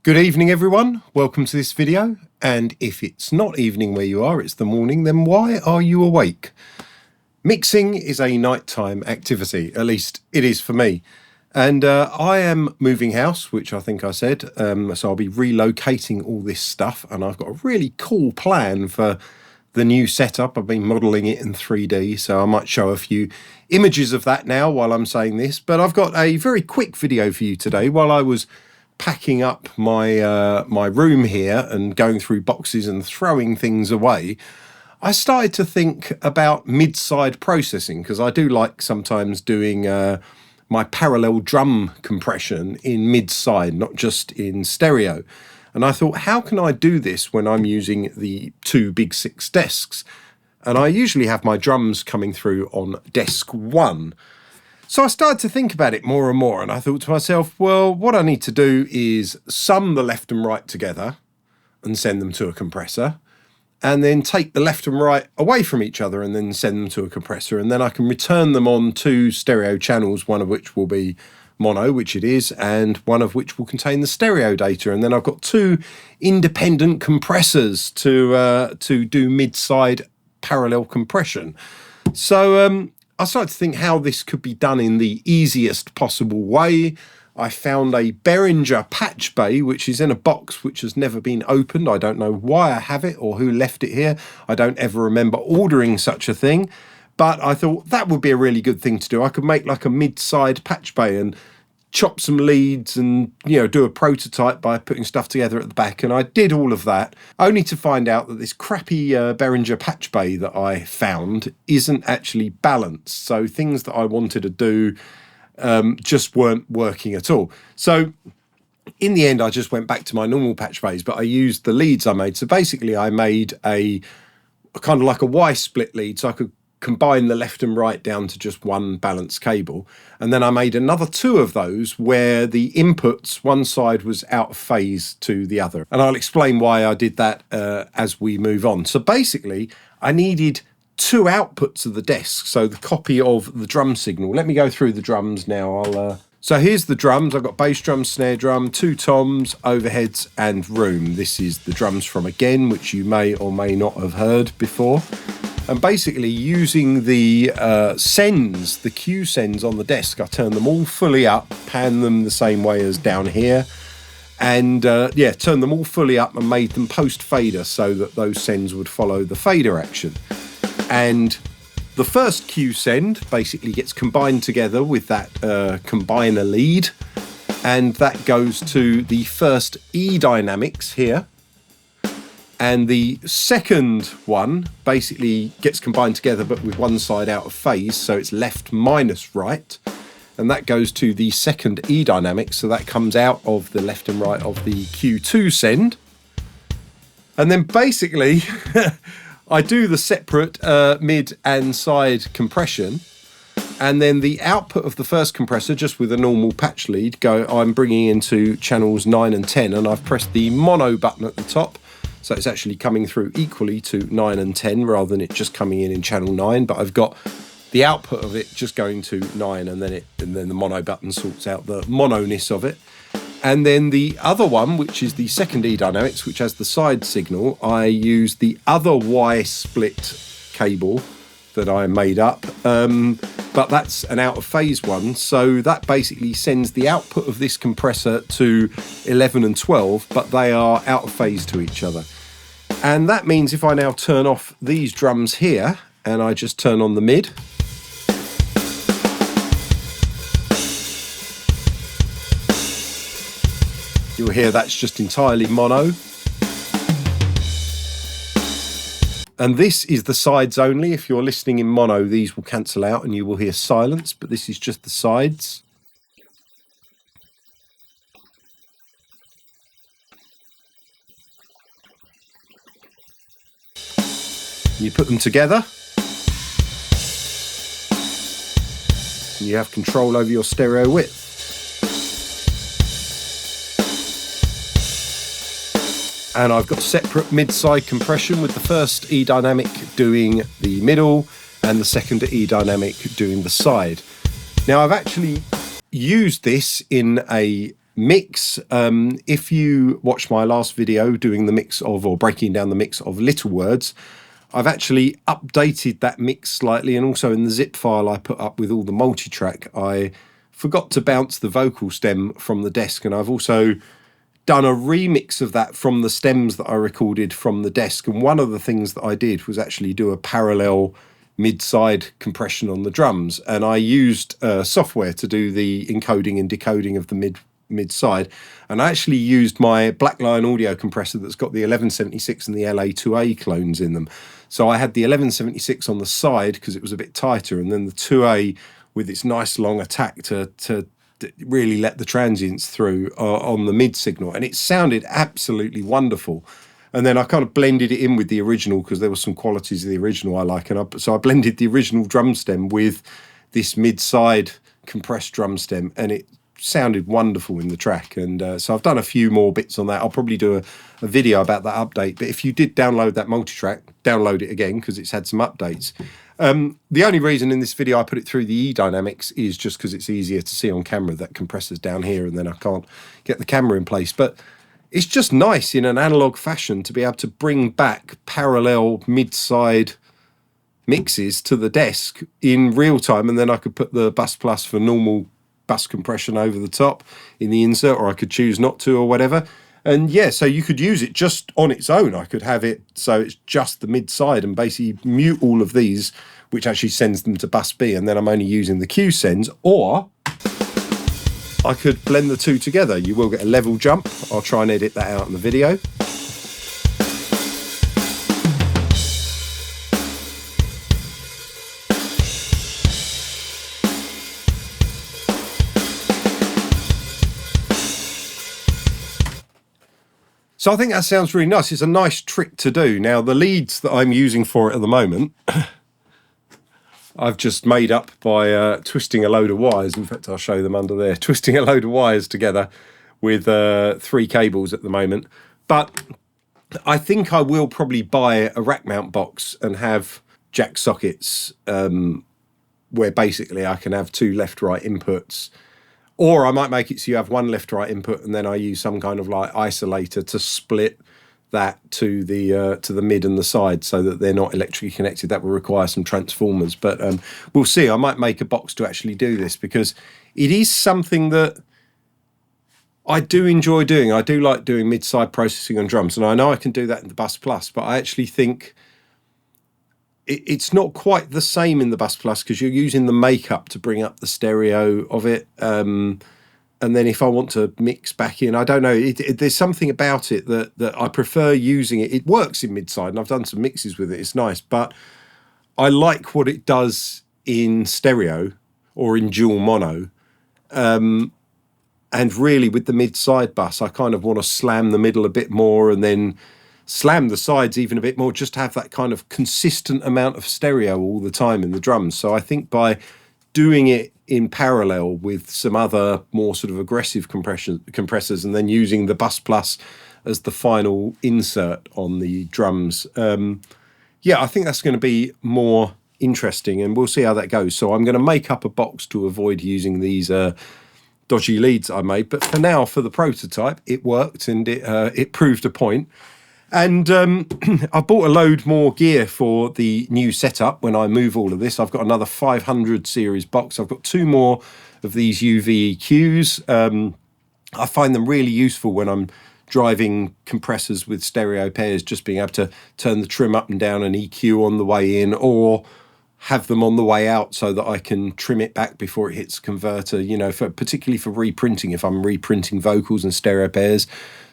Good evening everyone, welcome to this video, and if it's not evening where you are, it's the morning, then why are you awake? Mixing is a nighttime activity, at least it is for me, and I am moving house, which I think I said, so I'll be relocating all this stuff, and I've got a really cool plan for the new setup. I've been modelling it in 3D, so I might show a few images of that now while I'm saying this, but I've got a very quick video for you today. While I was packing up my my room here and going through boxes and throwing things away, I started to think about mid-side processing, because I do like sometimes doing my parallel drum compression in mid-side, not just in stereo. And I thought, how can I do this when I'm using the two Big Six desks? And I usually have my drums coming through on desk 1. So I started to think about it more and more, and I thought to myself, well, what I need to do is sum the left and right together and send them to a compressor, and then take the left and right away from each other and then send them to a compressor, and then I can return them on two stereo channels, one of which will be mono, which it is, and one of which will contain the stereo data, and then I've got two independent compressors to do mid-side parallel compression. So I started to think how this could be done in the easiest possible way. I found a Behringer Patchbay, which is in a box which has never been opened. I don't know why I have it or who left it here. I don't ever remember ordering such a thing, but I thought that would be a really good thing to do. I could make like a mid-side Patchbay and chop some leads and, you know, do a prototype by putting stuff together at the back, and I did all of that, only to find out that this crappy Behringer Patchbay that I found isn't actually balanced, so things that I wanted to do just weren't working at all. So in the end I just went back to my normal Patchbays, but I used the leads I made. So basically I made a kind of like a Y-split lead, so I could combine the left and right down to just one balanced cable, and then I made another two of those where the inputs, one side was out of phase to the other, and I'll explain why I did that as we move on. So basically I needed two outputs of the desk, so the copy of the drum signal. Let me go through the drums now. So here's the drums. I've got bass drum, snare drum, two toms, overheads and room. This is the drums from Again, which you may or may not have heard before. And basically using the sends, the Q sends on the desk, I turned them all fully up, pan them the same way as down here, and yeah, turned them all fully up and made them post fader so that those sends would follow the fader action. And the first Q send basically gets combined together with that combiner lead, and that goes to the first E-Dynamics here. And the second one basically gets combined together but with one side out of phase, so it's left minus right, and that goes to the second E-Dynamic, so that comes out of the left and right of the Q2 send. And then basically I do the separate mid and side compression, and then the output of the first compressor, just with a normal patch lead, I'm bringing into channels 9 and 10, and I've pressed the mono button at the top. So it's actually coming through equally to 9 and 10 rather than it just coming in channel 9. But I've got the output of it just going to 9, and then the mono button sorts out the mono-ness of it. And then the other one, which is the second E-Dynamics, which has the side signal, I use the other Y-split cable that I made up, but that's an out of phase one, so that basically sends the output of this compressor to 11 and 12, but they are out of phase to each other. And that means if I now turn off these drums here and I just turn on the mid, you'll hear that's just entirely mono. And this is the sides only. If you're listening in mono, these will cancel out and you will hear silence, but this is just the sides. You put them together, and you have control over your stereo width. And I've got separate mid-side compression, with the first E-Dynamic doing the middle and the second E-Dynamic doing the side. Now I've actually used this in a mix. If you watch my last video doing the mix of, or breaking down the mix of Little Words, I've actually updated that mix slightly, and also in the zip file I put up with all the multi-track, I forgot to bounce the vocal stem from the desk, and I've also done a remix of that from the stems that I recorded from the desk. And one of the things that I did was actually do a parallel mid-side compression on the drums, and I used software to do the encoding and decoding of the mid-side, and I actually used my Black Lion audio compressor that's got the 1176 and the LA2A clones in them. So I had the 1176 on the side because it was a bit tighter, and then the 2A with its nice long attack to really let the transients through on the mid signal, and it sounded absolutely wonderful. And then I kind of blended it in with the original because there were some qualities of the original I like, and so I blended the original drum stem with this mid-side compressed drum stem, and it sounded wonderful in the track. And so I've done a few more bits on that. I'll probably do a video about that update, but if you did download that multi-track, download it again because it's had some updates. The only reason in this video I put it through the E-Dynamics is just because it's easier to see on camera. That compressor's down here and then I can't get the camera in place, but it's just nice in an analog fashion to be able to bring back parallel mid-side mixes to the desk in real time, and then I could put the Bus Plus for normal bus compression over the top in the insert, or I could choose not to, or whatever. And yeah, so you could use it just on its own. I could have it so it's just the mid side and basically mute all of these, which actually sends them to bus B, and then I'm only using the Q sends. Or I could blend the two together. You will get a level jump. I'll try and edit that out in the video. So I think that sounds really nice. It's a nice trick to do. Now, the leads that I'm using for it at the moment, I've just made up by twisting a load of wires. In fact, I'll show them under there. Twisting a load of wires together with 3 cables at the moment. But I think I will probably buy a rack mount box and have jack sockets where basically I can have 2 left-right inputs. Or I might make it so you have 1 left-right input, and then I use some kind of like isolator to split that to the mid and the side so that they're not electrically connected. That will require some transformers, but we'll see. I might make a box to actually do this because it is something that I do enjoy doing. I do like doing mid-side processing on drums, and I know I can do that in the Bus Plus, but I actually think it's not quite the same in the Bus Plus because you're using the makeup to bring up the stereo of it. And then if I want to mix back in, I don't know, there's something about it that I prefer using it. It works in mid-side, and I've done some mixes with it. It's nice, but I like what it does in stereo or in dual mono. And really with the mid-side bus, I kind of want to slam the middle a bit more and then slam the sides even a bit more, just to have that kind of consistent amount of stereo all the time in the drums. So I think by doing it in parallel with some other more sort of aggressive compressors and then using the Bus Plus as the final insert on the drums, yeah, I think that's going to be more interesting, and we'll see how that goes. So I'm going to make up a box to avoid using these dodgy leads I made, but for now, for the prototype, it worked, and it proved a point. And I bought a load more gear for the new setup when I move all of this. I've got another 500 series box. I've got 2 more of these UV EQs. I find them really useful when I'm driving compressors with stereo pairs, just being able to turn the trim up and down and EQ on the way in, or have them on the way out so that I can trim it back before it hits the converter, you know, particularly for reprinting, if I'm reprinting vocals and stereo pairs.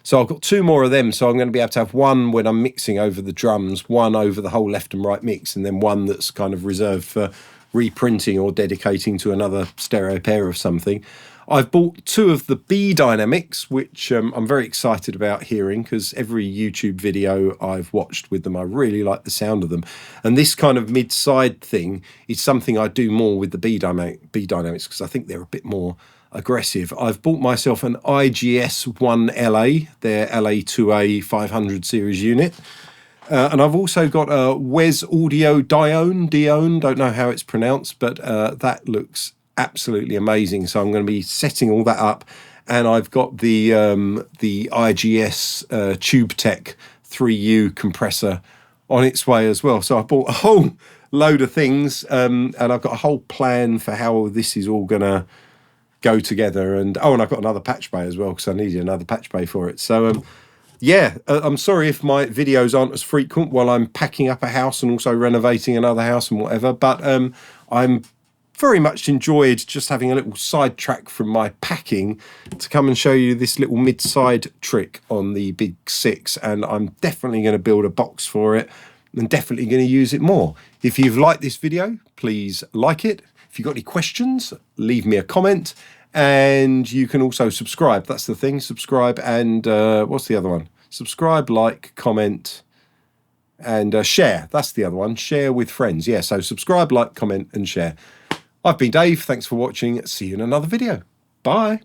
So I've got 2 more of them, so I'm going to be able to have 1 when I'm mixing over the drums, 1 over the whole left and right mix, and then 1 that's kind of reserved for reprinting or dedicating to another stereo pair of something. I've bought 2 of the B-Dynamics, which I'm very excited about hearing, because every YouTube video I've watched with them, I really like the sound of them. And this kind of mid-side thing is something I do more with the B-Dynamics, because I think they're a bit more aggressive. I've bought myself an IGS-1LA, their LA2A 500 series unit. And I've also got a Wes Audio Dione, don't know how it's pronounced, but that looks absolutely amazing. So I'm going to be setting all that up and I've got the IGS TubeTech 3U compressor on its way as well. So I bought a whole load of things, and I've got a whole plan for how this is all gonna go together. And and I've got another patch bay as well, because I needed another patch bay for it. So yeah, I'm sorry if my videos aren't as frequent while I'm packing up a house and also renovating another house and whatever, but I'm very much enjoyed just having a little sidetrack from my packing to come and show you this little mid-side trick on the Big Six, and I'm definitely going to build a box for it and definitely going to use it more. If you've liked this video, please like it. If you've got any questions, leave me a comment, and you can also subscribe. That's the thing, subscribe, and what's the other one? Subscribe, like, comment, and share. That's the other one, share with friends. Yeah, so subscribe, like, comment, and share. I've been Dave. Thanks for watching. See you in another video. Bye.